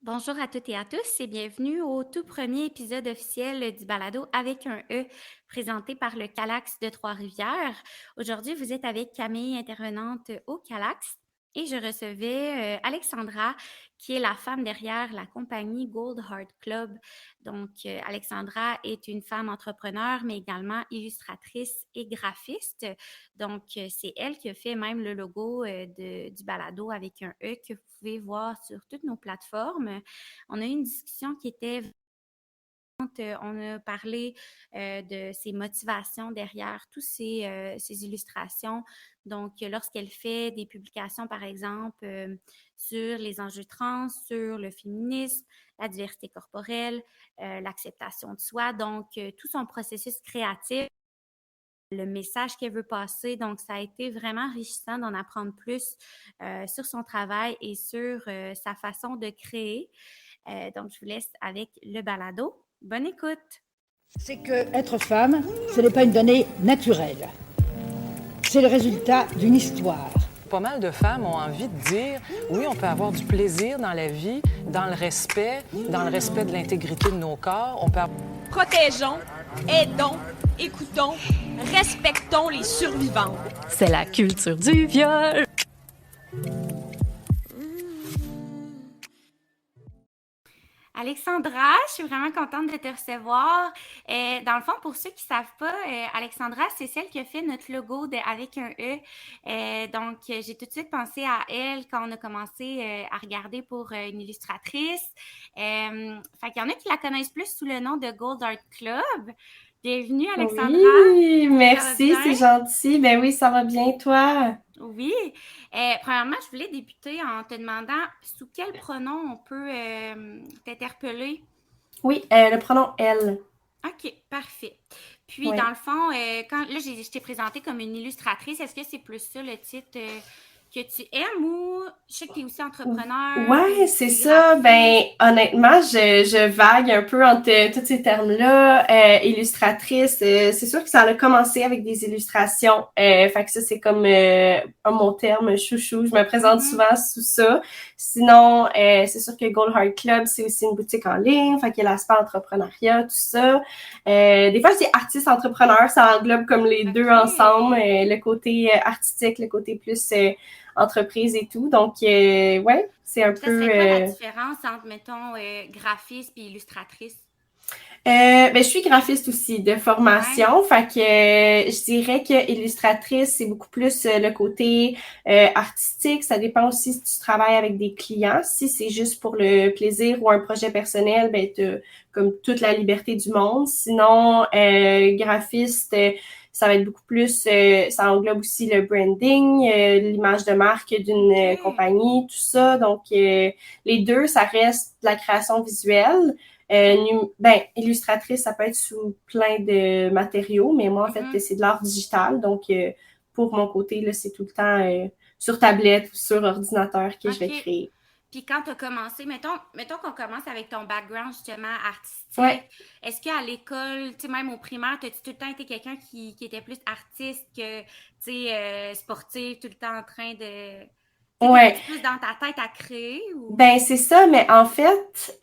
Bonjour à toutes et à tous et bienvenue au tout premier épisode officiel du balado avec un E présenté par le Calax de Trois-Rivières. Aujourd'hui, vous êtes avec Camille, intervenante au Calax, et je recevais Alexandra, qui est la femme derrière la compagnie Gold Heart Club. Donc, Alexandra est une femme entrepreneur, mais également illustratrice et graphiste. Donc, c'est elle qui a fait même le logo du balado avec un E que vous pouvez voir sur toutes nos plateformes. On a eu une discussion qui était on a parlé de ses motivations derrière toutes ces illustrations. Donc, lorsqu'elle fait des publications, par exemple, sur les enjeux trans, sur le féminisme, la diversité corporelle, l'acceptation de soi, donc tout son processus créatif, le message qu'elle veut passer. Donc, ça a été vraiment enrichissant d'en apprendre plus sur son travail et sur sa façon de créer. Donc, je vous laisse avec le balado. Bonne écoute! C'est que être femme, ce n'est pas une donnée naturelle. C'est le résultat d'une histoire. Pas mal de femmes ont envie de dire, oui, on peut avoir du plaisir dans la vie, dans le respect de l'intégrité de nos corps. Protégeons, aidons, écoutons, respectons les survivantes. C'est la culture du viol. Alexandra, je suis vraiment contente de te recevoir. Dans le fond, pour ceux qui ne savent pas, Alexandra, c'est celle qui a fait notre logo avec un E. Donc, j'ai tout de suite pensé à elle quand on a commencé à regarder pour une illustratrice. Fait qu'il y en a qui la connaissent plus sous le nom de Gold Art Club. Bienvenue, Alexandra. Oui, merci, c'est gentil. Ben oui, ça va bien, toi? Oui. Premièrement, je voulais débuter en te demandant sous quel pronom on peut t'interpeller. Oui, le pronom elle. OK, parfait. Puis, Oui. dans le fond, quand là, je t'ai présentée comme une illustratrice, est-ce que c'est plus ça le titre que tu aimes ou je sais que tu es aussi entrepreneur? Ouais, c'est ça. Ben, honnêtement, je vague un peu entre tous ces termes-là. Illustratrice, c'est sûr que ça a commencé avec des illustrations. Fait que ça, c'est comme mon terme chouchou. Je me présente souvent sous ça. Sinon, c'est sûr que Gold Heart Club, c'est aussi une boutique en ligne. Fait qu'il y a l'aspect entrepreneuriat, tout ça. Des fois, je dis artiste entrepreneur, ça englobe comme les deux ensemble. Le côté artistique, le côté plus entreprise et tout. Donc, ouais, c'est un peu... Ça serait quoi la différence entre, mettons, graphiste et illustratrice? Ben, je suis graphiste aussi de formation, fait que je dirais que illustratrice, c'est beaucoup plus le côté artistique. Ça dépend aussi si tu travailles avec des clients. Si c'est juste pour le plaisir ou un projet personnel, ben t'as comme toute la liberté du monde. Sinon, graphiste, ça va être beaucoup plus, ça englobe aussi le branding, l'image de marque d'une compagnie, tout ça. Donc, les deux, ça reste de la création visuelle. Illustratrice, ça peut être sous plein de matériaux, mais moi, en fait, c'est de l'art digital. Donc, pour mon côté, là, c'est tout le temps sur tablette ou sur ordinateur que je vais créer. Puis quand tu as commencé, mettons qu'on commence avec ton background justement artistique. Est-ce qu'à l'école, tu sais, même au primaire, as-tu tout le temps été quelqu'un qui était plus artiste que, tu sais, sportif, tout le temps en train de... Ouais. plus dans ta tête à créer? Ou... Ben, c'est ça, mais en fait,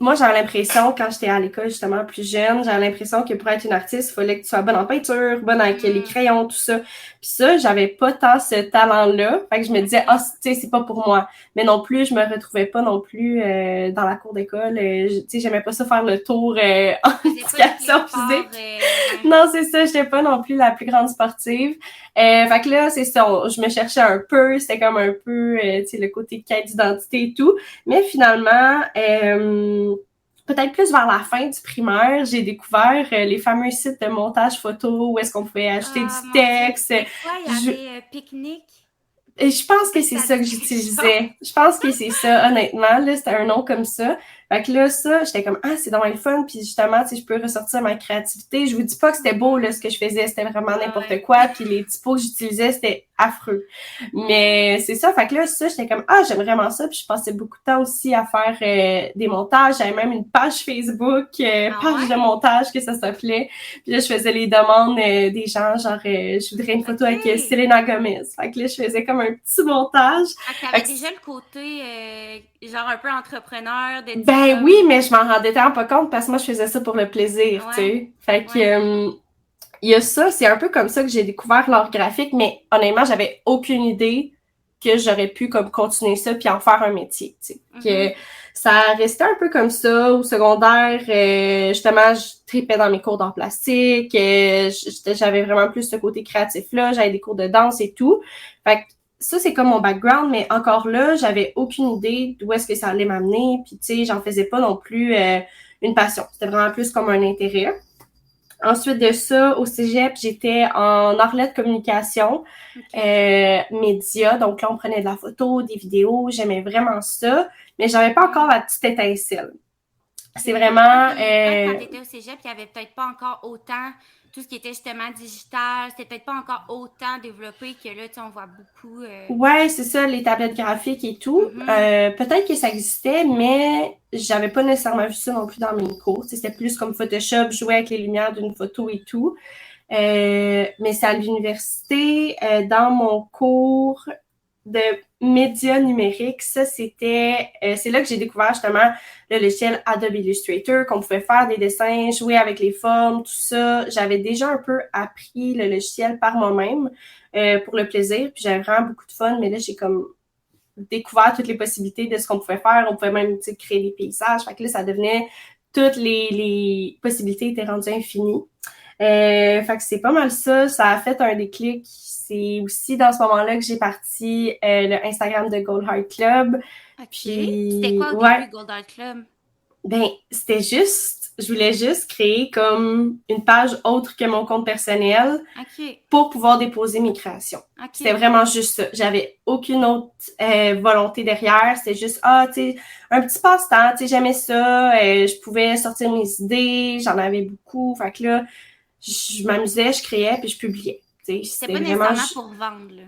moi, j'avais l'impression, quand j'étais à l'école, justement, plus jeune, j'avais l'impression que pour être une artiste, il fallait que tu sois bonne en peinture, bonne avec les crayons, tout ça. Puis ça, j'avais pas tant ce talent-là. Fait que je me disais, tu sais, c'est pas pour moi. Mais non plus, je me retrouvais pas non plus dans la cour d'école. Tu sais, j'aimais pas ça faire le tour en éducation physique. Non, c'est ça, j'étais pas non plus la plus grande sportive. Fait que là, c'est ça, je me cherchais un peu, c'était comme un peu, tu sais, le côté quête d'identité et tout. Mais finalement, peut-être plus vers la fin du primaire, j'ai découvert les fameux sites de montage photo où est-ce qu'on pouvait ajouter du texte. Il y avait Picnic. Et je pense que c'est ça que j'utilisais. Je pense que c'est ça, honnêtement. Là, c'était un nom comme ça. Fait que là, ça, j'étais comme, ah, c'est vraiment le fun, puis justement, tu sais, je peux ressortir ma créativité. Je vous dis pas que c'était beau, là, ce que je faisais, c'était vraiment n'importe quoi, puis les typos que j'utilisais, c'était affreux. Mais c'est ça, fait que là, ça, j'étais comme, ah, j'aime vraiment ça, puis je passais beaucoup de temps aussi à faire des montages. J'avais même une page Facebook, page de montage que ça s'appelait. Puis là, je faisais les demandes des gens, genre, je voudrais une photo avec Selena Gomez. Fait que là, je faisais comme un petit montage. Fait que t'avais déjà le côté, genre, un peu entrepreneur. Ben oui, mais je m'en rendais tellement pas compte parce que moi, je faisais ça pour le plaisir, tu sais. Fait que, il y a ça, c'est un peu comme ça que j'ai découvert l'art graphique, mais honnêtement, j'avais aucune idée que j'aurais pu comme continuer ça puis en faire un métier, tu sais. Que ça restait un peu comme ça au secondaire. Justement, je tripais dans mes cours d'art plastique. J'avais vraiment plus ce côté créatif-là. J'avais des cours de danse et tout. Fait que ça, c'est comme mon background, mais encore là, j'avais aucune idée d'où est-ce que ça allait m'amener. Puis, tu sais, j'en faisais pas non plus une passion. C'était vraiment plus comme un intérêt. Ensuite de ça, au cégep, j'étais en arlet de communication, média. Donc là, on prenait de la photo, des vidéos. J'aimais vraiment ça, mais j'avais pas encore la petite étincelle. C'est vraiment... Quand t'étais au cégep, il y avait peut-être pas encore autant... Tout ce qui était justement digital, c'était peut-être pas encore autant développé que là, tu sais, on voit beaucoup... Ouais, c'est ça, les tablettes graphiques et tout. Peut-être que ça existait, mais j'avais pas nécessairement vu ça non plus dans mes cours. C'était plus comme Photoshop, jouer avec les lumières d'une photo et tout. Mais c'est à l'université, dans mon cours de médias numériques, ça c'était... c'est là que j'ai découvert justement le logiciel Adobe Illustrator, qu'on pouvait faire des dessins, jouer avec les formes, tout ça. J'avais déjà un peu appris le logiciel par moi-même pour le plaisir, puis j'avais vraiment beaucoup de fun, mais là, j'ai comme découvert toutes les possibilités de ce qu'on pouvait faire. On pouvait même, tu sais, créer des paysages. Fait que là, ça devenait... Toutes les possibilités étaient rendues infinies. Fait que c'est pas mal ça. Ça a fait un déclic. C'est aussi dans ce moment-là que j'ai parti le Instagram de Gold Heart Club. OK. Puis, c'était quoi au début, Gold Heart Club? Ben, c'était juste... Je voulais juste créer comme une page autre que mon compte personnel pour pouvoir déposer mes créations. C'était vraiment juste ça. J'avais aucune autre volonté derrière. C'était juste, tu sais, un petit passe-temps. Tu sais, j'aimais ça. Je pouvais sortir mes idées. J'en avais beaucoup. Fait que là, je m'amusais, je créais, puis je publiais. C'était pas nécessairement pour vendre, là.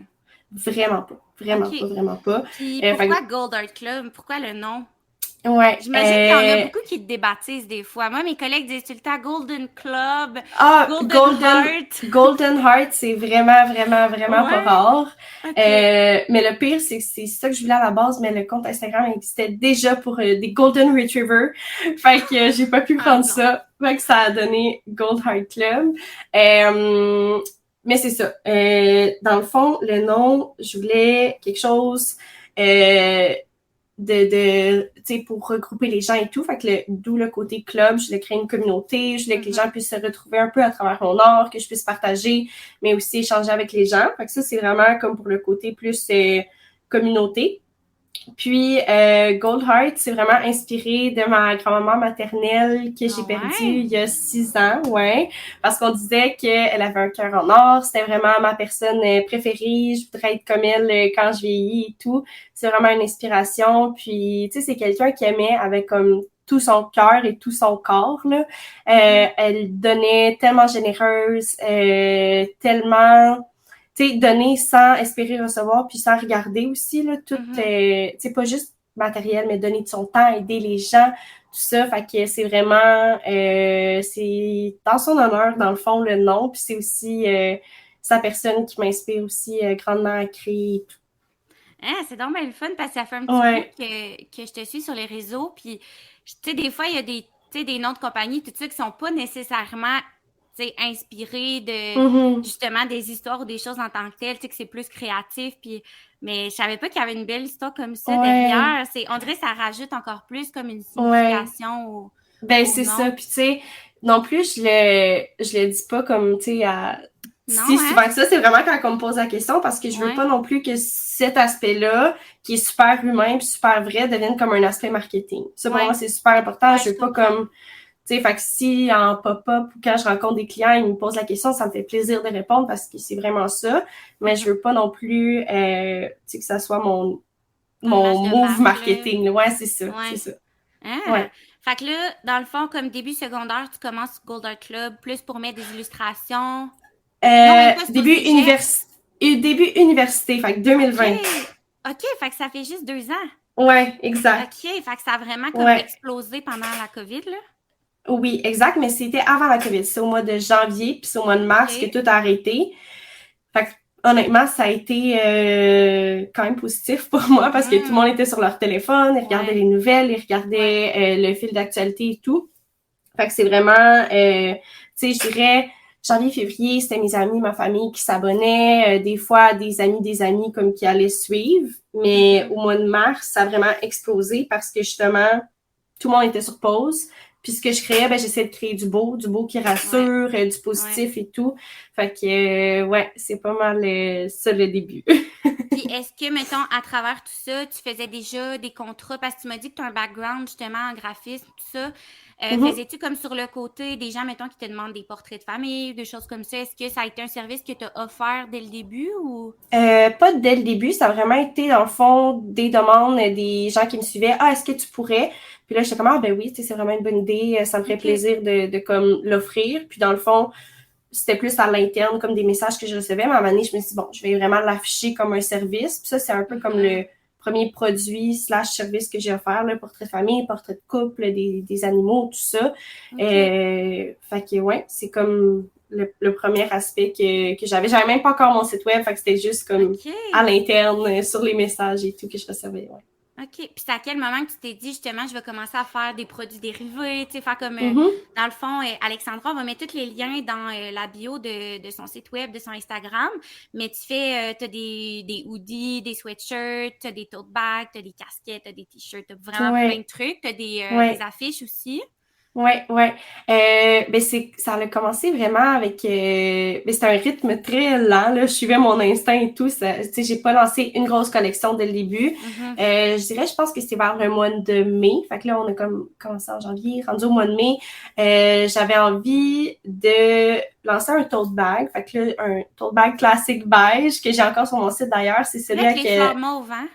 Vraiment pas. Vraiment pas. Puis pourquoi Gold Heart Club? Pourquoi le nom? Ouais. J'imagine qu'il y en a beaucoup qui te débaptisent des fois. Moi, mes collègues disent tout le temps Golden Club, Golden Heart. Golden Heart, c'est vraiment pas rare. Mais le pire, c'est que c'est ça que je voulais à la base, mais le compte Instagram existait déjà pour des Golden Retriever. Fait que j'ai pas pu prendre ça. Fait que ça a donné Gold Heart Club. Mais c'est ça. Dans le fond, le nom, je voulais quelque chose tu sais, pour regrouper les gens et tout. Fait que d'où le côté club, je voulais créer une communauté, je voulais que les gens puissent se retrouver un peu à travers mon art, que je puisse partager, mais aussi échanger avec les gens. Fait que ça, c'est vraiment comme pour le côté plus communauté. Puis, Gold Heart, c'est vraiment inspiré de ma grand-maman maternelle que j'ai perdue il y a 6 ans, parce qu'on disait qu'elle avait un cœur en or, c'était vraiment ma personne préférée, je voudrais être comme elle quand je vieillis et tout. C'est vraiment une inspiration, puis, tu sais, c'est quelqu'un qui aimait avec comme tout son cœur et tout son corps, là. Elle donnait tellement généreuse, tellement... tu sais, donner sans espérer recevoir, puis sans regarder aussi, là, tout, tu sais, pas juste matériel, mais donner de son temps, aider les gens, tout ça, fait que c'est vraiment, c'est dans son honneur, dans le fond, le nom, puis c'est aussi sa personne qui m'inspire aussi grandement à créer et tout. Ah, c'est donc bien le fun, parce que ça fait un petit bout que je te suis sur les réseaux, puis, tu sais, des fois, il y a des noms de compagnie, tout ça, qui sont pas nécessairement... inspiré de justement des histoires ou des choses en tant que telles, tu sais, que c'est plus créatif, puis mais je savais pas qu'il y avait une belle histoire comme ça derrière. On dirait que ça rajoute encore plus comme une signification au c'est nom. Ça, puis tu sais, non plus, je le dis pas comme, tu sais, souvent que ça, c'est vraiment quand on me pose la question, parce que je veux pas non plus que cet aspect-là, qui est super humain puis super vrai, devienne comme un aspect marketing. Ça, pour moi, c'est super important. Je veux pas comme... Tu sais, fait que si en pop-up ou quand je rencontre des clients, ils me posent la question, ça me fait plaisir de répondre parce que c'est vraiment ça. Mais je veux pas non plus, tu sais, que ça soit mon move marketing. Ouais, c'est ça, c'est ça. Ah! Ouais. Fait que là, dans le fond, comme début secondaire, tu commences Gold Art Club, plus pour mettre des illustrations. Non, même pas, c'est au cégep. Début université, fait que OK. 2020. OK, fait que ça fait juste 2 ans. Ouais, exact. OK, fait que ça a vraiment comme Ouais. explosé pendant la COVID, là. Oui, exact, mais c'était avant la COVID. C'est au mois de janvier, puis c'est au mois de mars que OK. tout a arrêté. Fait que, honnêtement, ça a été quand même positif pour moi parce que tout le monde était sur leur téléphone, ils regardaient Ouais. les nouvelles, ils regardaient le fil d'actualité et tout. Fait que c'est vraiment, tu sais, je dirais, janvier, février, c'était mes amis, ma famille qui s'abonnaient, des fois des amis comme qui allaient suivre. Mais au mois de mars, ça a vraiment explosé parce que justement, tout le monde était sur pause. Puis ce que je créais, ben j'essayais de créer du beau qui rassure, du positif et tout. Fait que, ouais, c'est pas mal ça le début. Puis est-ce que, mettons, à travers tout ça, tu faisais déjà des contrats, parce que tu m'as dit que tu as un background justement en graphisme, tout ça. Faisais-tu comme sur le côté des gens, mettons, qui te demandent des portraits de famille, des choses comme ça? Est-ce que ça a été un service que tu as offert dès le début ou? Pas dès le début, ça a vraiment été dans le fond des demandes des gens qui me suivaient. Ah, est-ce que tu pourrais? Puis là, j'étais comme, ah ben oui, c'est vraiment une bonne idée, ça me ferait plaisir de comme l'offrir. Puis dans le fond, c'était plus à l'interne, comme des messages que je recevais. Mais à un moment donné, je me suis dit, bon, je vais vraiment l'afficher comme un service. Puis ça, c'est un peu comme le premier produit / service que j'ai offert, là, portrait de famille, portrait de couple, des animaux, tout ça. Fait que, ouais, c'est comme le premier aspect que j'avais. J'avais même pas encore mon site web, fait que c'était juste comme à l'interne, sur les messages et tout que je recevais, ouais. OK. Puis c'est à quel moment que tu t'es dit, justement, je vais commencer à faire des produits dérivés, tu sais, faire comme, dans le fond, Alexandra, on va mettre tous les liens dans la bio de son site web, de son Instagram, mais tu fais, t'as des hoodies, des sweatshirts, t'as des tote bags, t'as des casquettes, t'as des t-shirts, t'as vraiment plein de trucs, t'as des affiches aussi. Ouais. Ben ça a commencé vraiment avec ben c'était un rythme très lent là, je suivais mon instinct et tout, ça, tu sais, j'ai pas lancé une grosse collection dès le début. Je pense que c'était vers le mois de mai. Fait que là on a comme commencé en janvier, rendu au mois de mai, j'avais envie de lancer un tote bag. Fait que là un tote bag classique beige que j'ai encore sur mon site d'ailleurs, c'est celui avec les fleurs mauves, hein?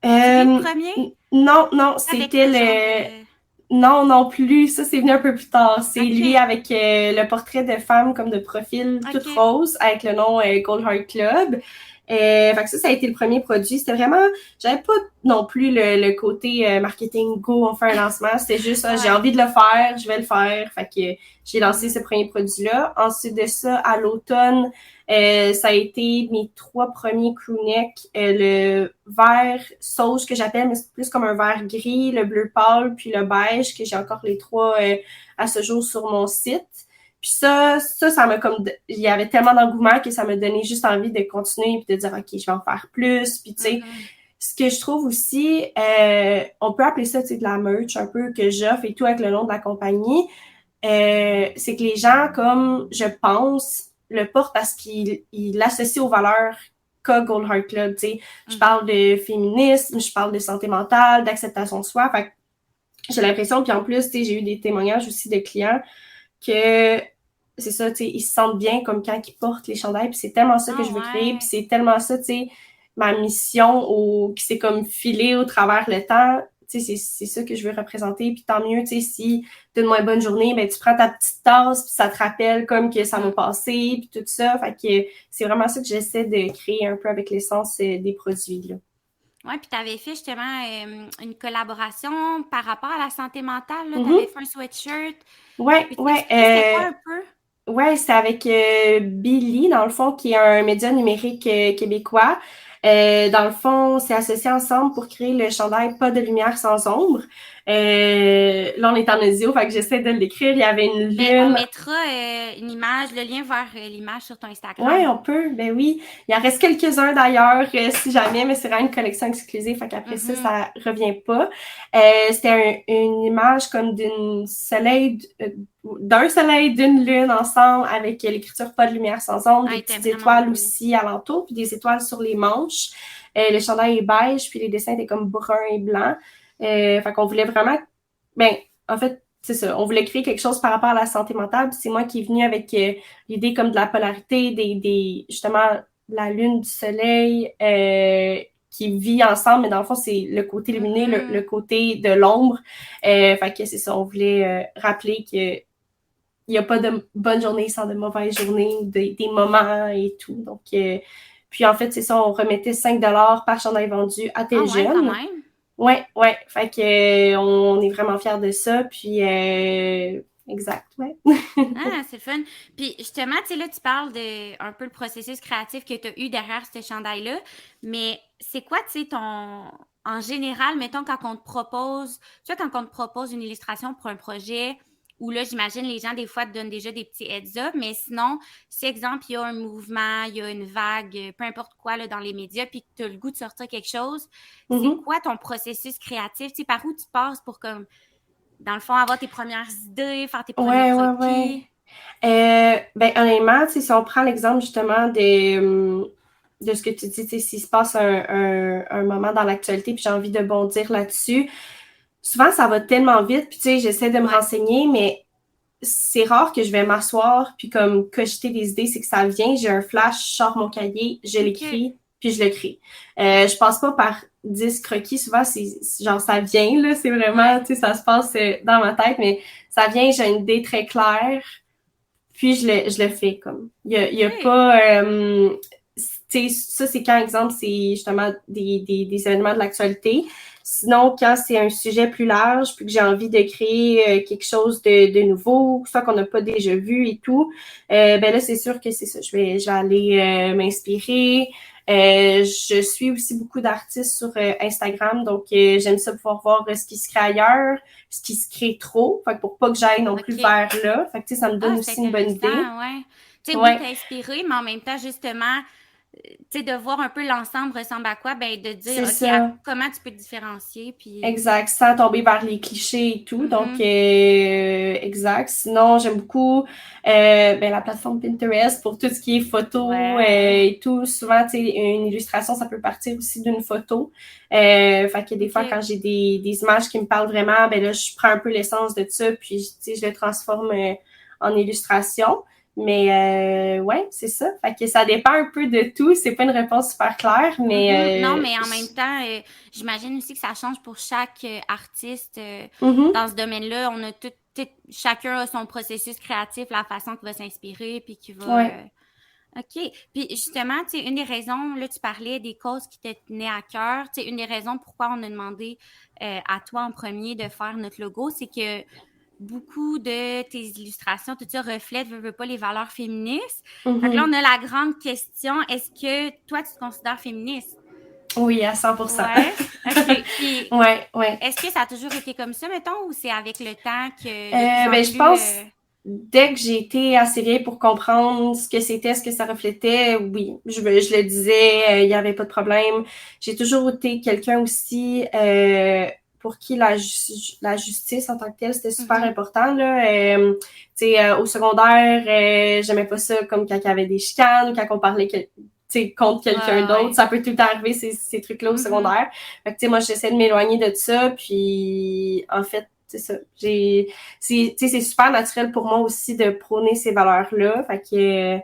C'est le premier? Non, c'était le non plus. Ça, c'est venu un peu plus tard. C'est lui avec le portrait de femme comme de profil toute rose avec le nom Gold Heart Club. Fait que ça a été le premier produit. C'était vraiment... J'avais pas non plus le côté marketing, go, on fait un lancement. C'était juste, j'ai envie de le faire, je vais le faire. Fait que j'ai lancé ce premier produit-là. Ensuite de ça, à l'automne, ça a été mes 3 premiers crewnecks. Le vert sauge que j'appelle, mais c'est plus comme un vert gris, le bleu pâle, puis le beige, que j'ai encore les 3 à ce jour sur mon site. Puis ça m'a comme... Il y avait tellement d'engouement que ça m'a donné juste envie de continuer puis de dire, OK, je vais en faire plus. Puis tu sais, ce que je trouve aussi, on peut appeler ça, tu sais, de la merch un peu que j'offre et tout avec le nom de la compagnie. C'est que les gens, comme je pense, le portent parce qu'ils l'associent aux valeurs qu'a Gold Heart Club, tu sais. Je parle de féminisme, je parle de santé mentale, d'acceptation de soi. Fait que j'ai l'impression, puis en plus, tu sais, j'ai eu des témoignages aussi de clients que c'est ça, tu sais, ils se sentent bien comme quand ils portent les chandails, puis c'est tellement ça que je veux créer, puis c'est tellement ça, tu sais, ma mission qui s'est comme filée au travers le temps, tu sais, c'est ça que je veux représenter, puis tant mieux, tu sais, si t'as une moins bonne journée, ben tu prends ta petite tasse, puis ça te rappelle comme que ça va passer, puis tout ça, fait que c'est vraiment ça que j'essaie de créer un peu avec l'essence des produits, là. Oui, puis tu avais fait justement une collaboration par rapport à la santé mentale. Tu avais fait un sweatshirt. Ouais. C'était quoi un peu? Ouais, c'est avec Billy, dans le fond, qui est un média numérique québécois. Dans le fond, c'est associé ensemble pour créer le chandail Pas de lumière sans ombre. Là, on est en audio, fait que j'essaie de l'écrire. Il y avait une lune. Ben, on mettra une image, le lien vers l'image sur ton Instagram. Oui, on peut. Ben oui. Il en reste quelques-uns d'ailleurs, si jamais, mais c'est vraiment une collection exclusive. Fait qu'après ça revient pas. C'était une image comme d'un soleil, d'une lune ensemble avec l'écriture Pas de lumière sans ombre, des petites étoiles aussi alentour, puis des étoiles sur les manches. Le chandail est beige, puis les dessins étaient comme brun et blanc. Fait qu'on voulait vraiment... Ben, en fait, c'est ça. On voulait créer quelque chose par rapport à la santé mentale. C'est moi qui est venue avec l'idée comme de la polarité, justement, la lune, du soleil, qui vit ensemble, mais dans le fond, c'est le côté lumineux, le côté de l'ombre. Fait que c'est ça, on voulait rappeler que il n'y a pas de bonne journée sans de mauvaises journées, des moments et tout. Donc, puis en fait, c'est ça, on remettait 5$ par chandail vendu à tes jeunes. Quand même. Ouais. Fait que on est vraiment fiers de ça. Puis, exact, ouais. C'est le fun. Puis justement, tu sais, là, tu parles de un peu le processus créatif que tu as eu derrière ce chandail-là, mais c'est quoi, tu sais, en général, mettons, quand on te propose une illustration pour un projet, où là, j'imagine, les gens, des fois, te donnent déjà des petits heads-up, mais sinon, si, exemple, il y a un mouvement, il y a une vague, peu importe quoi, là, dans les médias, puis que tu as le goût de sortir quelque chose, c'est quoi ton processus créatif? Tu sais, par où tu passes pour, comme, dans le fond, avoir tes premières idées, faire tes premiers croquis? Ben, honnêtement, tu sais, si on prend l'exemple, justement, de ce que tu dis, tu sais, s'il se passe un moment dans l'actualité, puis j'ai envie de bondir là-dessus, souvent, ça va tellement vite, puis tu sais, j'essaie de me renseigner, mais c'est rare que je vais m'asseoir puis comme cogiter des idées, c'est que ça vient, j'ai un flash, je sors mon cahier, je l'écris, puis je le crée. Je passe pas par 10 croquis, souvent, c'est genre ça vient, là, c'est vraiment, tu sais, ça se passe dans ma tête, mais ça vient, j'ai une idée très claire, puis je le fais, comme. Il y a pas... tu sais, ça, c'est quand, exemple, c'est justement des événements de l'actualité. Sinon, quand c'est un sujet plus large, puis que j'ai envie de créer quelque chose de nouveau, soit qu'on n'a pas déjà vu et tout, ben là, c'est sûr que c'est ça. Je vais aller m'inspirer. Je suis aussi beaucoup d'artistes sur Instagram, donc j'aime ça pouvoir voir ce qui se crée ailleurs, ce qui se crée trop, fait que pour pas que j'aille non plus vers là. Fait que tu sais, ça me donne aussi une bonne idée. Ouais. Tu sais, oui, t'inspirer, mais en même temps, justement, tu sais, de voir un peu l'ensemble ressemble à quoi, ben de dire, OK, comment tu peux te différencier, puis... Exact, sans tomber vers les clichés et tout. Donc, exact. Sinon, j'aime beaucoup ben, la plateforme Pinterest pour tout ce qui est photo et tout. Souvent, tu sais, une illustration, ça peut partir aussi d'une photo. Fait que des fois, quand j'ai des images qui me parlent vraiment, ben là, je prends un peu l'essence de ça, puis, tu sais, je le transforme en illustration. Mais ouais, c'est ça. Fait que ça dépend un peu de tout. C'est pas une réponse super claire, mais... Non, mais en même temps, j'imagine aussi que ça change pour chaque artiste dans ce domaine-là. On a chacun a son processus créatif, la façon qu'il va s'inspirer, puis qu'il va... OK. Puis justement, tu sais, une des raisons, là, tu parlais des causes qui te tenaient à cœur. Tu sais, une des raisons pourquoi on a demandé à toi en premier de faire notre logo, c'est que beaucoup de tes illustrations, tout ça reflète, veux pas, les valeurs féministes. Fait que là, on a la grande question, est-ce que toi, tu te considères féministe? Oui, à 100%. Ouais. OK. Puis, ouais. Est-ce que ça a toujours été comme ça, mettons, ou c'est avec le temps que... ben, je pense, dès que j'ai été assez vieille pour comprendre ce que c'était, ce que ça reflétait, oui, je le disais, il y avait pas de problème. J'ai toujours été quelqu'un aussi... pour qui la justice en tant que telle, c'était super important, là. Tu sais, au secondaire, j'aimais pas ça comme quand il y avait des chicanes, quand on parlait contre quelqu'un d'autre. Ça peut tout le temps arriver, ces trucs-là au secondaire. Fait que, tu sais, moi, j'essaie de m'éloigner de ça, puis en fait, c'est ça. C'est super naturel pour moi aussi de prôner ces valeurs-là. Fait que...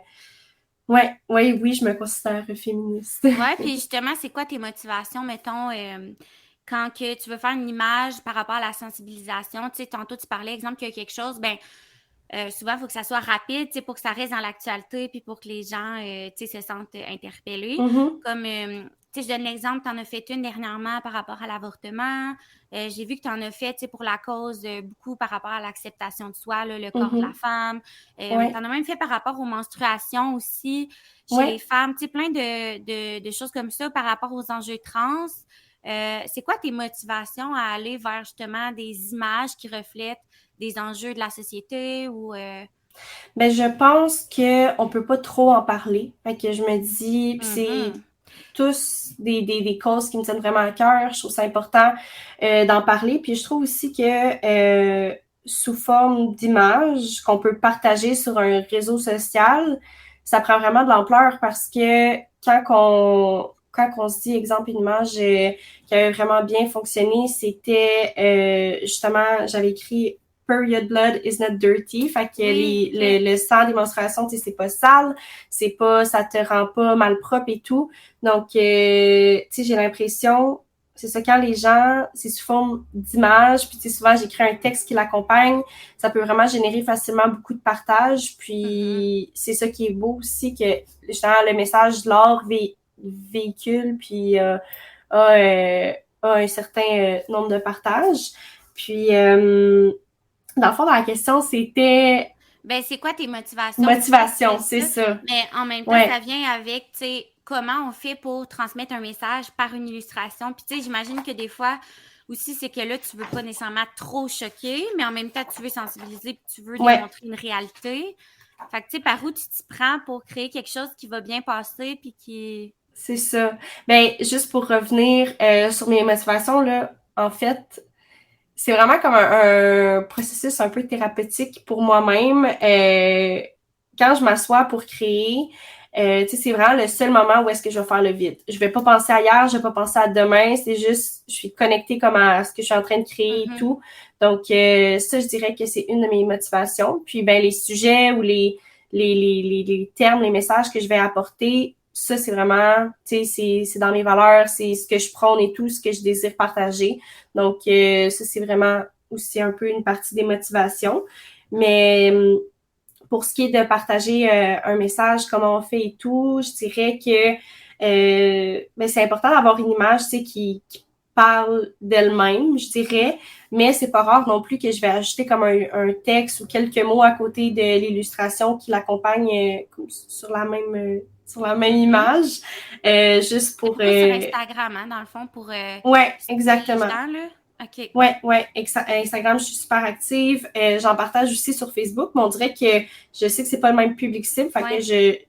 oui, je me considère féministe. Ouais, puis justement, c'est quoi tes motivations, mettons... quand que tu veux faire une image par rapport à la sensibilisation, tu sais, tantôt tu parlais, exemple, qu'il y a quelque chose, ben souvent, il faut que ça soit rapide, tu sais, pour que ça reste dans l'actualité, puis pour que les gens, tu sais, se sentent interpellés. Comme, tu sais, je donne l'exemple, tu en as fait une dernièrement par rapport à l'avortement. J'ai vu que tu en as fait, tu sais, pour la cause, beaucoup par rapport à l'acceptation de soi, là, le corps de la femme. Tu en as même fait par rapport aux menstruations aussi, chez les femmes, tu sais, plein de choses comme ça par rapport aux enjeux trans. C'est quoi tes motivations à aller vers justement des images qui reflètent des enjeux de la société ou Ben, je pense qu'on peut pas trop en parler. Fait que je me dis, pis c'est tous des causes qui me tiennent vraiment à cœur. Je trouve ça important d'en parler. Puis je trouve aussi que sous forme d'images qu'on peut partager sur un réseau social, ça prend vraiment de l'ampleur parce que quand on se dit, exemple, une image qui avait vraiment bien fonctionné, c'était justement, j'avais écrit period blood is not dirty. Fait que Oui, le sang des menstruations, tu sais, c'est pas sale, ça te rend pas malpropre et tout. Donc, tu sais, j'ai l'impression, c'est ça, quand les gens, c'est sous forme d'images, puis tu sais, souvent, j'écris un texte qui l'accompagne, ça peut vraiment générer facilement beaucoup de partage, puis c'est ça qui est beau aussi, que justement, le message de l'art véhicule, puis a un certain nombre de partages. Puis, dans le fond, dans la question, c'était... Ben, c'est quoi tes motivations? Motivation, c'est ça. Mais en même temps, Ouais. ça vient avec, tu sais, comment on fait pour transmettre un message par une illustration. Puis, tu sais, j'imagine que des fois, aussi, c'est que là, tu veux pas nécessairement trop choquer, mais en même temps, tu veux sensibiliser puis tu veux démontrer une réalité. Fait que, tu sais, par où tu t'y prends pour créer quelque chose qui va bien passer puis qui... C'est ça. Ben, juste pour revenir sur mes motivations, là, en fait, c'est vraiment comme un processus un peu thérapeutique pour moi-même. Quand je m'assois pour créer, tu sais, c'est vraiment le seul moment où est-ce que je vais faire le vide. Je vais pas penser à hier, je vais pas penser à demain, c'est juste, je suis connectée comme à ce que je suis en train de créer et tout. Donc, ça, je dirais que c'est une de mes motivations. Puis, ben, les sujets ou les termes, les messages que je vais apporter, ça, c'est vraiment, tu sais, c'est dans mes valeurs, c'est ce que je prône et tout, ce que je désire partager. Donc, ça, c'est vraiment aussi un peu une partie des motivations. Mais pour ce qui est de partager un message, comment on fait et tout, je dirais que ben, c'est important d'avoir une image, tu sais, qui parle d'elle-même, je dirais, mais c'est pas rare non plus que je vais ajouter comme un texte ou quelques mots à côté de l'illustration qui l'accompagne sur la même image, juste pour... sur Instagram, hein, dans le fond, pour... ouais, exactement. Gens, là. OK. Ouais. Instagram, je suis super active. J'en partage aussi sur Facebook, mais on dirait que je sais que c'est pas le même public cible, fait que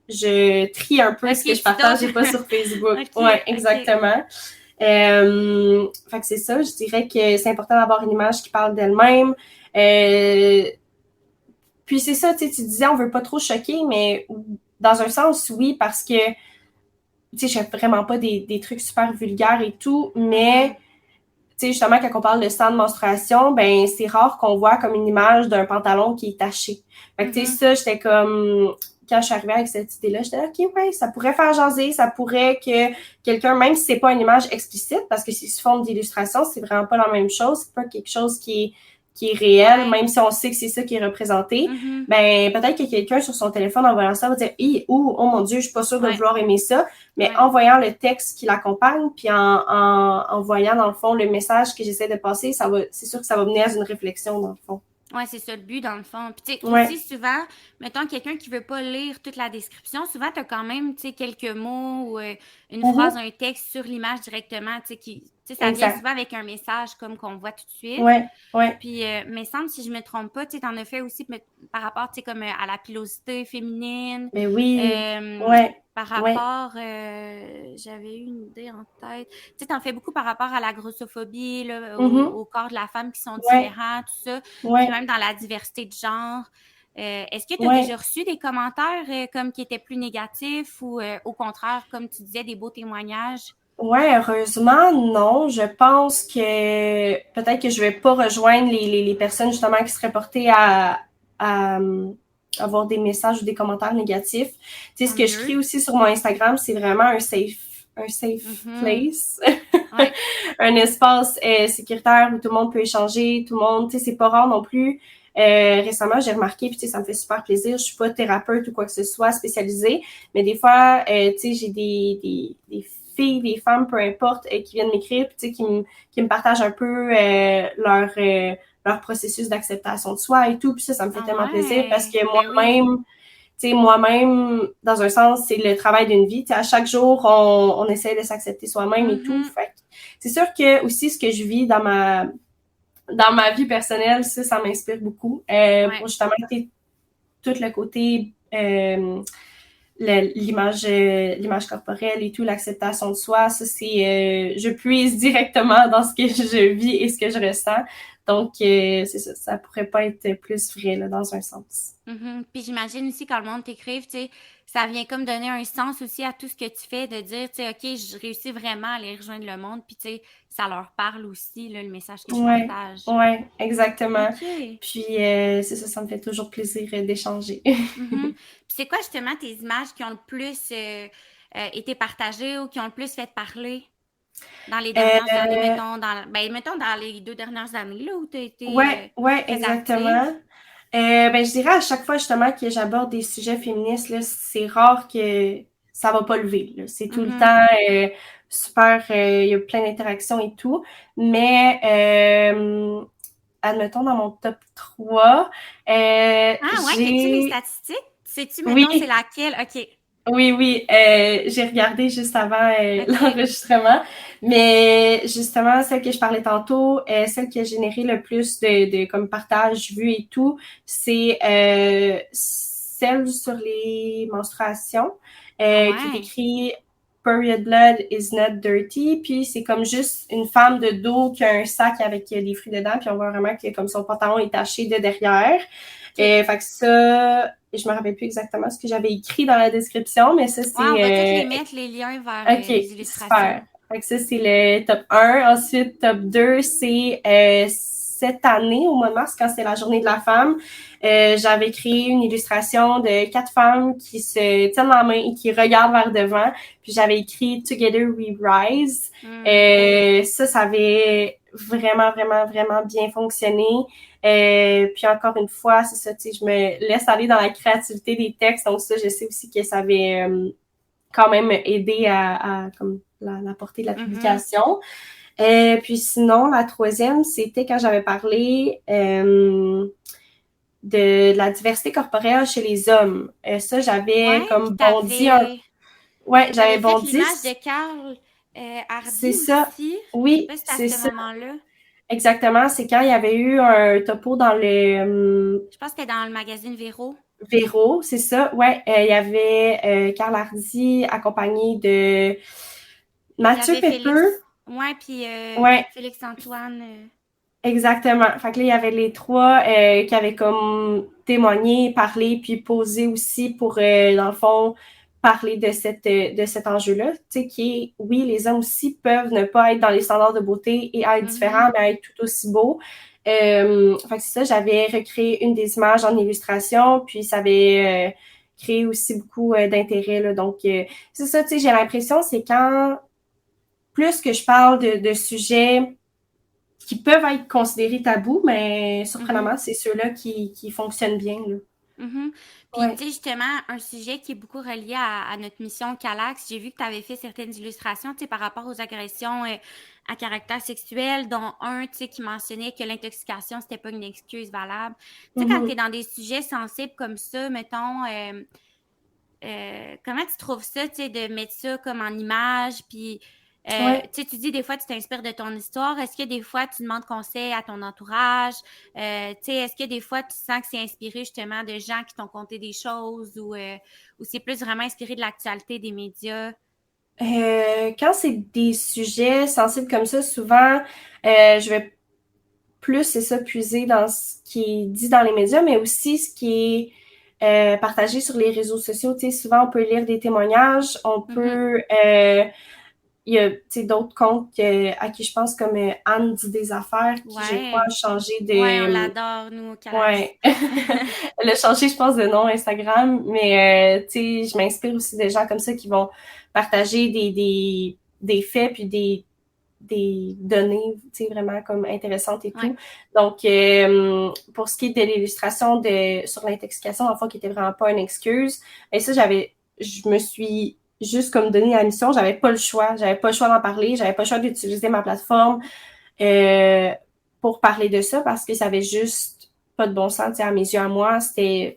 je trie un peu ce que je partage et pas sur Facebook. Exactement. Fait que c'est ça, je dirais que c'est important d'avoir une image qui parle d'elle-même. Puis c'est ça, tu disais, on veut pas trop choquer, mais dans un sens, oui, parce que, tu sais, je fais vraiment pas des trucs super vulgaires et tout, mais, tu sais, justement, quand on parle de sang de menstruation, ben, c'est rare qu'on voit comme une image d'un pantalon qui est taché. Fait que, tu sais, ça, j'étais comme... Quand je suis arrivée avec cette idée-là, j'étais là, OK, ouais, ça pourrait faire jaser, ça pourrait que quelqu'un, même si c'est pas une image explicite, parce que c'est sous forme d'illustration, c'est vraiment pas la même chose, c'est pas quelque chose qui est réel, même si on sait que c'est ça qui est représenté, ben peut-être que quelqu'un sur son téléphone en voyant ça va dire « oh mon Dieu, je suis pas sûre de vouloir aimer ça », mais en voyant le texte qui l'accompagne, puis en voyant dans le fond le message que j'essaie de passer, c'est sûr que ça va mener à une réflexion dans le fond. Ouais, c'est ça le but, dans le fond. Puis, tu sais, aussi, souvent, mettons, quelqu'un qui veut pas lire toute la description, souvent, tu as quand même, tu sais, quelques mots ou une phrase, un texte sur l'image directement, tu sais, tu sais, ça vient souvent avec un message comme qu'on voit tout de suite. Ouais. Puis, mais semble, si je me trompe pas, tu sais, t'en as fait aussi par rapport, tu sais, comme à la pilosité féminine. Mais oui, par rapport, j'avais eu une idée en tête. Tu sais, t'en fais beaucoup par rapport à la grossophobie, là, au corps de la femme qui sont différents, tout ça. Puis même dans la diversité de genre. Est-ce que tu as déjà reçu des commentaires comme qui étaient plus négatifs ou au contraire, comme tu disais, des beaux témoignages? Ouais, heureusement, non. Je pense que peut-être que je vais pas rejoindre les personnes justement qui seraient portées à avoir des messages ou des commentaires négatifs. Tu sais, ce que je crée aussi sur mon Instagram, c'est vraiment un safe place. Un espace sécuritaire où tout le monde peut échanger, tout le monde, tu sais, c'est pas rare non plus. Récemment, j'ai remarqué, puis tu sais, ça me fait super plaisir. Je suis pas thérapeute ou quoi que ce soit spécialisée, mais des fois, tu sais, j'ai des filles, des femmes, peu importe, qui viennent m'écrire, puis tu sais, qui me partagent un peu leur processus d'acceptation de soi et tout, puis ça me fait tellement plaisir parce que moi-même, tu sais, moi-même, dans un sens, c'est le travail d'une vie. Tu sais, à chaque jour, on essaie de s'accepter soi-même et tout. Fait que c'est sûr que aussi ce que je vis dans ma vie personnelle, ça m'inspire beaucoup. Pour justement tout le côté l'image corporelle et tout, l'acceptation de soi, ça c'est je puise directement dans ce que je vis et ce que je ressens. Donc, c'est ça, ça pourrait pas être plus vrai, là, dans un sens. Puis j'imagine aussi quand le monde t'écrive, tu sais, ça vient comme donner un sens aussi à tout ce que tu fais, de dire, tu sais, OK, je réussis vraiment à aller rejoindre le monde, puis tu sais, ça leur parle aussi, là, le message que je Ouais, partage. ouais, exactement. OK. Puis, c'est ça, ça me fait toujours plaisir d'échanger. Puis c'est quoi justement tes images qui ont le plus été partagées ou qui ont le plus fait parler dans les dernières années, Euh, mettons dans les 2 dernières années, là, où tu as été ouais, très active? exactement. Ben, je dirais à chaque fois justement que j'aborde des sujets féministes, là, c'est rare que ça va pas lever, là. C'est tout le Mhm. temps super, il y a plein d'interactions et tout. Mais admettons dans mon top 3, Ah ouais, t'as-tu les j'ai statistiques? Sais-tu, mettons, c'est oui, laquelle? OK. oui, j'ai regardé juste avant OK. l'enregistrement, mais justement, celle que je parlais tantôt, celle qui a généré le plus de comme partage, vues et tout, c'est celle sur les menstruations, Ah qui est ouais. écrit Period blood is not dirty, puis c'est comme juste une femme de dos qui a un sac avec des fruits dedans, puis on voit vraiment que comme son pantalon est taché de derrière. OK. Fait que ça, je me rappelle plus exactement ce que j'avais écrit dans la description, mais ça, Ouais, on va toutes les c'est... mettre, les liens vers OK, les super. illustrations. Fait que ça, c'est le top 1. Ensuite, top 2, c'est cette année, au mois de mars, quand c'était la journée de la femme, j'avais créé une illustration de 4 femmes qui se tiennent la main et qui regardent vers devant. Puis j'avais écrit Together We Rise. Ça avait vraiment, vraiment, vraiment bien fonctionné. Puis encore une fois, c'est ça, tu sais, je me laisse aller dans la créativité des textes. Donc ça, je sais aussi que ça avait quand même aidé à comme la portée de la publication. Puis sinon, la troisième, c'était quand j'avais parlé de la diversité corporelle chez les hommes. Ça, j'avais Ouais, puis comme bondi un... Ouais, j'avais t'avais fait bondi. l'image de Carl C'est Hardy ça. aussi. Je sais Oui, pas si c'était à c'est ce ça. moment-là. Exactement. C'est quand il y avait eu un topo dans le Je pense que c'était dans le magazine Véro. Véro, c'est ça. Ouais, il y avait Karl Hardy accompagné de Il y Mathieu avait Pepper. Félix. Ouais, puis Ouais, Félix-Antoine. exactement. Fait que là, il y avait les trois qui avaient comme témoigné, parlé, puis posé aussi pour, dans le fond, parler de cet enjeu-là. Tu sais, qui est, oui, les hommes aussi peuvent ne pas être dans les standards de beauté et être différents, mais être tout aussi beaux. Fait que c'est ça, j'avais recréé une des images en illustration, puis ça avait créé aussi beaucoup d'intérêt, là. Donc, c'est ça, tu sais, j'ai l'impression, c'est quand plus que je parle de sujets qui peuvent être considérés tabous, mais surprenamment, c'est ceux-là qui fonctionnent bien, là. Mhm. Puis, Ouais. tu sais, justement, un sujet qui est beaucoup relié à notre mission Calax, j'ai vu que tu avais fait certaines illustrations, tu sais, par rapport aux agressions à caractère sexuel, dont un, tu sais, qui mentionnait que l'intoxication, c'était pas une excuse valable. Tu sais, quand tu es Mhm. dans des sujets sensibles comme ça, mettons, comment tu trouves ça, tu sais, de mettre ça comme en image, puis Ouais. tu sais, tu dis des fois tu t'inspires de ton histoire. Est-ce que des fois tu demandes conseil à ton entourage? Tu sais, est-ce que des fois tu sens que c'est inspiré justement de gens qui t'ont conté des choses ou c'est plus vraiment inspiré de l'actualité des médias? Quand c'est des sujets sensibles comme ça, souvent, je vais plus, c'est ça, puiser dans ce qui est dit dans les médias, mais aussi ce qui est partagé sur les réseaux sociaux. Tu sais, souvent, on peut lire des témoignages, on Mhm. peut... il y a d'autres comptes à qui je pense comme Anne dit des affaires qui, je crois, a Ouais. changé Ouais, on de... l'adore, nous, au Calax. Ouais. Elle a changé, je pense, de nom Instagram, mais tu sais, je m'inspire aussi de gens comme ça qui vont partager des faits puis des données, tu sais, vraiment comme intéressantes et Ouais. tout. Donc, pour ce qui est de l'illustration sur l'intoxication, en fait, qui était vraiment pas une excuse, et ça, je me suis juste comme donné la mission, j'avais pas le choix. J'avais pas le choix d'en parler, j'avais pas le choix d'utiliser ma plateforme euh, pour parler de ça parce que ça avait juste pas de bon sens, tu sais, à mes yeux, à moi. Il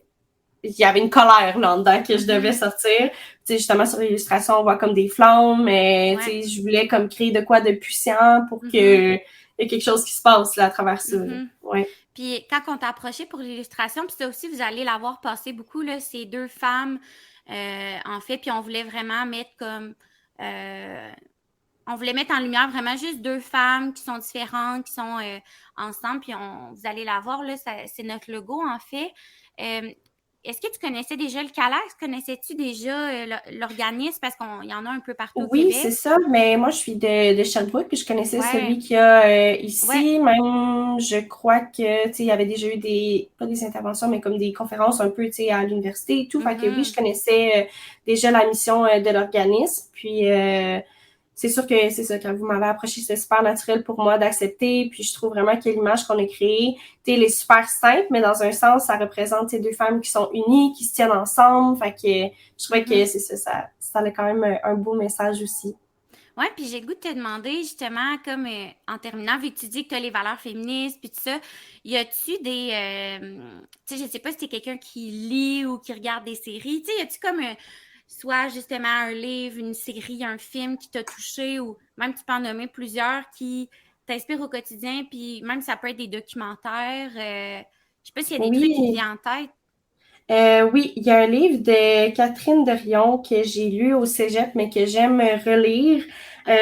y avait une colère là en dedans que je devais sortir. Tu sais, justement, sur l'illustration, on voit comme des flammes, mais tu Ouais. sais, je voulais comme créer de quoi de puissant pour que il y ait quelque chose qui se passe là à travers ça. Là. Ouais. Puis quand on t'a approché pour l'illustration, puis ça aussi, vous allez l'avoir passé beaucoup, là, ces deux femmes, en fait, puis on voulait vraiment mettre comme... on voulait mettre en lumière vraiment juste deux femmes qui sont différentes, qui sont ensemble, puis vous allez la voir, là, c'est notre logo, en fait. Est-ce que tu connaissais déjà le Calax? Connaissais-tu déjà l'organisme? Parce qu'il y en a un peu partout au Oui, c'est Québec. ça, mais moi, je suis de Sherbrooke, puis je connaissais Ouais. celui qu'il y a Ouais. ici. Même, je crois que, tu sais, il y avait déjà eu pas des interventions, mais comme des conférences un peu, tu sais, à l'université et tout. Fait que oui, je connaissais déjà la mission de l'organisme. Puis, c'est sûr que c'est ça, quand vous m'avez approché, c'est super naturel pour moi d'accepter. Puis, je trouve vraiment que l'image qu'on a créée, tu sais, elle est super simple, mais dans un sens, ça représente ces deux femmes qui sont unies, qui se tiennent ensemble. Fait que je trouvais que c'est ça a quand même un beau message aussi. Oui, puis j'ai le goût de te demander, justement, comme en terminant, vu que tu dis que tu as les valeurs féministes, puis tout ça, y a-tu des... tu sais, je sais pas si t'es quelqu'un qui lit ou qui regarde des séries, tu sais, y a-tu comme soit justement un livre, une série, un film qui t'a touché, ou même tu peux en nommer plusieurs qui t'inspirent au quotidien, puis même ça peut être des documentaires. Je sais pas s'il y a des trucs qui te Oui, viennent en tête. oui, il y a un livre de Catherine Dorion que j'ai lu au cégep, mais que j'aime relire. OK.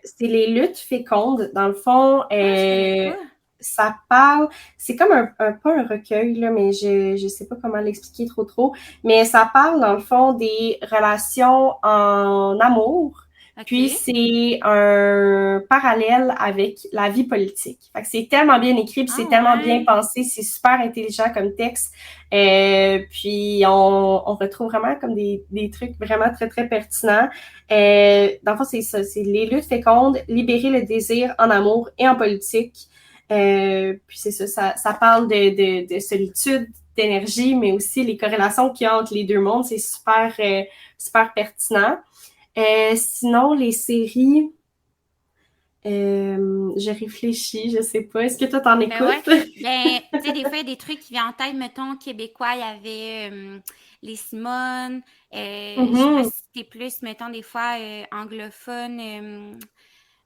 C'est Les luttes fécondes. Dans le fond, Ah, je connais pas. ça parle, c'est comme pas un recueil, là, mais je sais pas comment l'expliquer trop, mais ça parle, dans le fond, des relations en amour. Puis OK. c'est un parallèle avec la vie politique. Fait que c'est tellement bien écrit, puis c'est Ah, tellement bien ouais. pensé, c'est super intelligent comme texte. Puis on retrouve vraiment comme des trucs vraiment très, très pertinents. Dans le fond, c'est ça, c'est les luttes fécondes, libérer le désir en amour et en politique. Puis c'est ça parle de solitude, d'énergie, mais aussi les corrélations qu'il y a entre les deux mondes. C'est super pertinent. Sinon, les séries, je réfléchis, je sais pas. Est-ce que toi, t'en Ben ouais. écoutes? Ben, tu sais, des fois, il y a des trucs qui viennent en tête, mettons, québécois, il y avait les Simone. Je sais pas Mhm. si t'es plus, mettons, des fois, anglophone.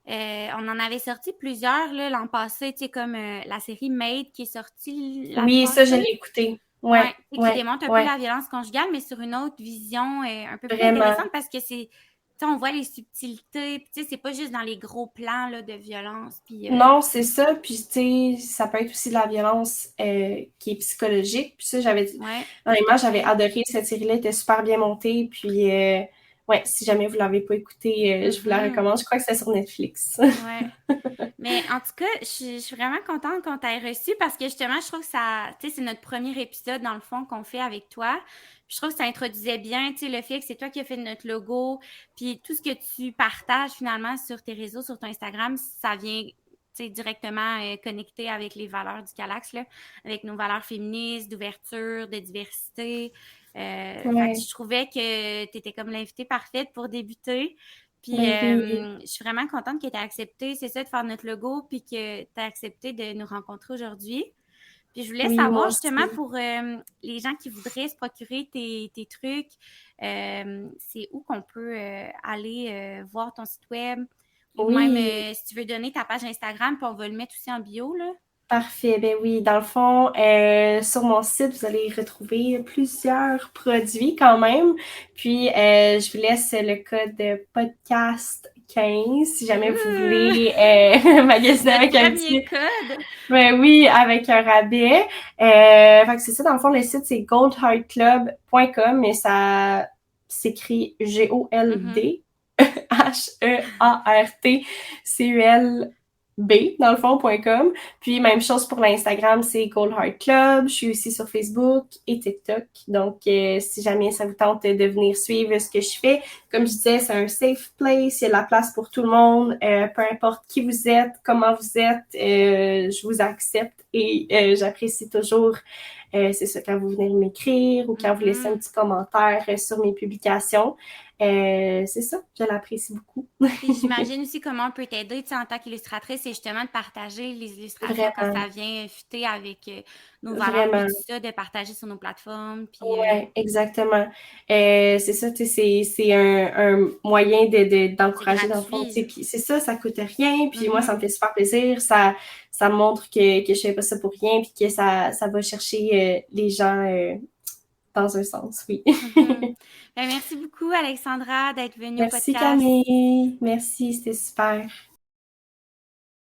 On en avait sorti plusieurs, là, l'an passé, tu sais, comme la série Maid qui est sortie l'année Oui, ça, je passée. l'ai écouté. Ouais, Ouais, et qui ouais, démontre un peu ouais, la violence conjugale, mais sur une autre vision un peu plus vraiment. intéressante parce que c'est, tu sais, on voit les subtilités, puis tu sais, c'est pas juste dans les gros plans là, de violence, puis Non, c'est ça. Puis, tu sais, ça peut être aussi de la violence qui est psychologique. Puis ça, ouais, tout honnêtement, à j'avais fait. adoré cette série-là. Elle était super bien montée. Puis, ouais, si jamais vous l'avez pas écoutée, je vous la Mhm, recommande. Je crois que c'est sur Netflix. ouais. Mais en tout cas, je suis vraiment contente qu'on t'ait reçu parce que justement, je trouve que ça, tu sais, c'est notre premier épisode dans le fond qu'on fait avec toi. Puis je trouve que ça introduisait bien, tu sais, le fait que c'est toi qui as fait notre logo, puis tout ce que tu partages finalement sur tes réseaux, sur ton Instagram, ça vient, tu sais, directement connecté avec les valeurs du Calax, là, avec nos valeurs féministes, d'ouverture, de diversité. Fait que Ouais, je trouvais que tu étais comme l'invitée parfaite pour débuter. Puis, mais oui, je suis vraiment contente que tu aies accepté, c'est ça, de faire notre logo, puis que tu as accepté de nous rencontrer aujourd'hui. Puis, je voulais oui, moi savoir justement aussi. pour les gens qui voudraient se procurer tes trucs, c'est où qu'on peut aller voir ton site web ou même Oui, si tu veux donner ta page Instagram, puis on va le mettre aussi en bio, là. parfait. Ben oui, dans le fond, sur mon site, vous allez retrouver plusieurs produits quand même. Puis, je vous laisse le code podcast 15 si jamais vous Ouh! voulez magasiner Notre avec un premier petit... code! Ben oui, avec un rabais. Fait que c'est ça, dans le fond, le site, c'est goldheartclub.com, mais ça s'écrit Mhm. GoldHeartCulb, dans le fond.com. Puis, même chose pour l'Instagram, c'est Gold Heart Club. Je suis aussi sur Facebook et TikTok. Donc, si jamais ça vous tente de venir suivre ce que je fais, comme je disais, c'est un safe place. Il y a de la place pour tout le monde. Peu importe qui vous êtes, comment vous êtes, je vous accepte et j'apprécie toujours c'est ça, quand vous venez m'écrire ou quand vous laissez un Mhm. petit commentaire sur mes publications. C'est ça, je l'apprécie beaucoup. Puis j'imagine aussi comment on peut t'aider, tu sais, en tant qu'illustratrice, c'est justement de partager les illustrations quand Vraiment, ça vient fitter avec nos valeurs, puis vraiment. tout ça, de partager sur nos plateformes, puis Ouais, exactement. C'est ça, tu sais, c'est un moyen c'est d'encourager dans le fond, tu sais, gratuit. puis c'est ça, ça coûte rien, puis moi, ça me Mhm. fait super plaisir, ça montre que je fais pas ça pour rien, puis que ça va chercher les gens dans un sens, oui. Ben, merci beaucoup, Alexandra, d'être venue au Merci podcast. Camille, merci, c'était super.